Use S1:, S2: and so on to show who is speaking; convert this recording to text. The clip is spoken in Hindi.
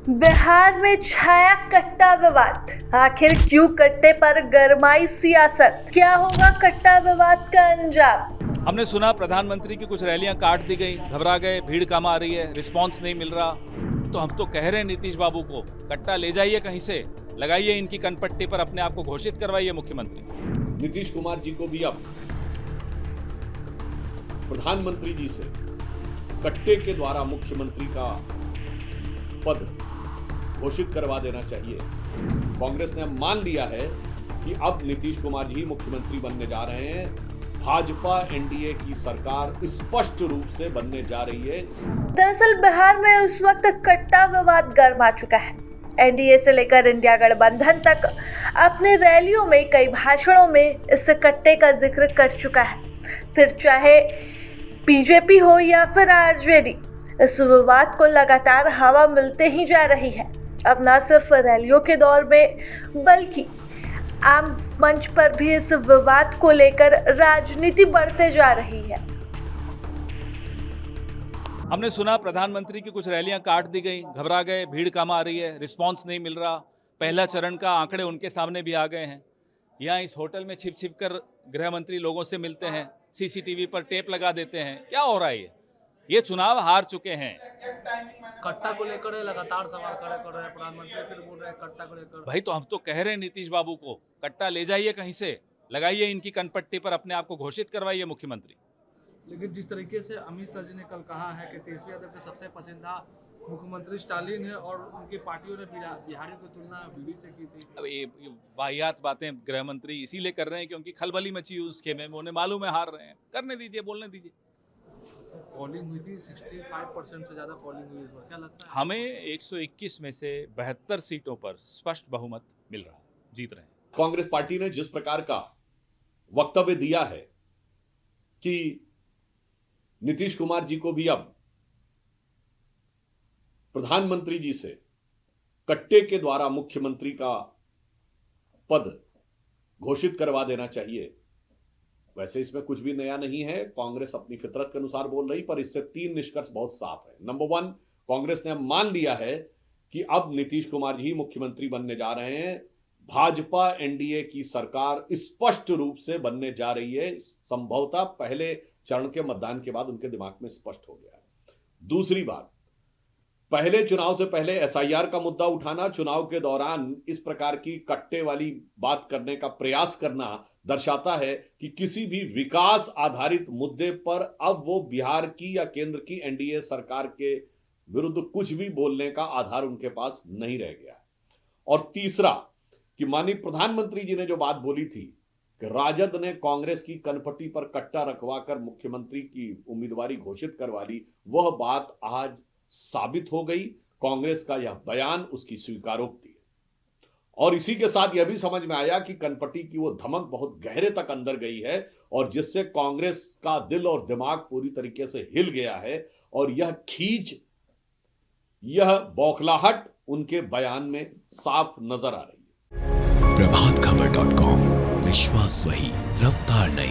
S1: बिहार में छाया कट्टा विवाद। आखिर क्यों कट्टे पर गरमाई सियासत? क्या होगा कट्टा विवाद का अंजाम?
S2: हमने सुना प्रधानमंत्री की कुछ रैलियां काट दी गई, घबरा गए, भीड़ कम आ रही है, रिस्पांस नहीं मिल रहा। तो हम तो कह रहे हैं नीतीश बाबू को, कट्टा ले जाइए कहीं से, लगाइए इनकी कनपट्टी पर, अपने आप को घोषित करवाइए मुख्यमंत्री।
S3: नीतीश कुमार जी को भी अब प्रधानमंत्री जी से कट्टे के द्वारा मुख्यमंत्री का पद घोषित करवा देना चाहिए। कांग्रेस ने अब मान लिया है कि अब नीतीश कुमार जी मुख्यमंत्री बनने जा रहे हैं। भाजपा एनडीए की सरकार स्पष्ट रूप से बनने जा रही है।
S1: दरअसल बिहार में उस वक्त कट्टा विवाद गर्मा चुका है। एनडीए से लेकर इंडिया गठबंधन तक अपने रैलियों में, कई भाषणों में इस कट्टे का जिक्र कर चुका है। फिर चाहे बीजेपी हो या फिर आरजेडी, इस विवाद को लगातार हवा मिलते ही जा रही है। अब न सिर्फ रैलियों के दौर में बल्कि आम मंच पर भी इस विवाद को लेकर राजनीति बढ़ते जा रही है।
S2: हमने सुना प्रधानमंत्री की कुछ रैलियां काट दी गई, घबरा गए, भीड़ कम आ रही है, रिस्पांस नहीं मिल रहा। पहला चरण का आंकड़े उनके सामने भी आ गए हैं। यहाँ इस होटल में छिप छिप कर गृह मंत्री लोगों से मिलते हैं, सीसीटीवी पर टेप लगा देते हैं। क्या हो रहा है? ये चुनाव हार चुके हैं।
S4: कट्टा को लेकर लगातार सवाल खड़े कर रहे हैं प्रधानमंत्री, फिर बोल रहे हैं कट्टा को लेकर।
S2: भाई तो हम तो कह रहे हैं नीतीश बाबू को, कट्टा ले जाइए कहीं से, लगाइए इनकी कनपट्टी पर, अपने आप को घोषित करवाइए मुख्यमंत्री।
S4: लेकिन जिस तरीके से अमित शाह जी ने कल कहा है कि तेजस्वी यादव के सबसे पसंदीदा मुख्यमंत्री स्टालिन है और उनकी पार्टियों ने बिहारियों की तुलना बीडी से की थी।
S2: अब ये वाहियात बातें गृह मंत्री इसीलिए कर रहे हैं क्योंकि खलबली मची हुई उस खेमे में, उन्हें मालूम है हार रहे हैं। करने दीजिए, बोलने दीजिए।
S4: पोलिंग हुई थी, 65% से ज्यादा पोलिंग हुई इस बार। क्या लगता है?
S2: हमें 121 में से 72 सीटों पर स्पष्ट बहुमत मिल रहा है, जीत रहे हैं।
S3: कांग्रेस पार्टी ने जिस प्रकार का वक्तव्य दिया है कि नीतीश कुमार जी को भी अब प्रधानमंत्री जी से कट्टे के द्वारा मुख्यमंत्री का पद घोषित करवा देना चाहिए, वैसे इसमें कुछ भी नया नहीं है। कांग्रेस अपनी फितरत के अनुसार बोल रही, पर इससे तीन निष्कर्ष बहुत साफ है। नंबर 1, कांग्रेस ने मान लिया है कि अब नीतीश कुमार जी मुख्यमंत्री बनने जा रहे हैं। भाजपा एनडीए की सरकार स्पष्ट रूप से बनने जा रही है। संभवतः पहले चरण के मतदान के बाद उनके दिमाग में स्पष्ट हो गया है। दूसरी बात, पहले चुनाव से पहले एसआईआर का मुद्दा उठाना, चुनाव के दौरान इस प्रकार की कट्टे वाली बात करने का प्रयास करना दर्शाता है कि किसी भी विकास आधारित मुद्दे पर अब वो बिहार की या केंद्र की एनडीए सरकार के विरुद्ध कुछ भी बोलने का आधार उनके पास नहीं रह गया। और तीसरा कि माननीय प्रधानमंत्री जी ने जो बात बोली थी कि राजद ने कांग्रेस की कनपट्टी पर कट्टा रखवाकर मुख्यमंत्री की उम्मीदवारी घोषित करवा ली, वह बात आज साबित हो गई। कांग्रेस का यह बयान उसकी स्वीकारोक्ति है। और इसी के साथ यह भी समझ में आया कि कनपट्टी की वो धमक बहुत गहरे तक अंदर गई है और जिससे कांग्रेस का दिल और दिमाग पूरी तरीके से हिल गया है। और यह खींच, यह बौखलाहट उनके बयान में साफ नजर आ रही है।
S5: प्रभातखबर.com, विश्वास वही, रफ्तार नहीं।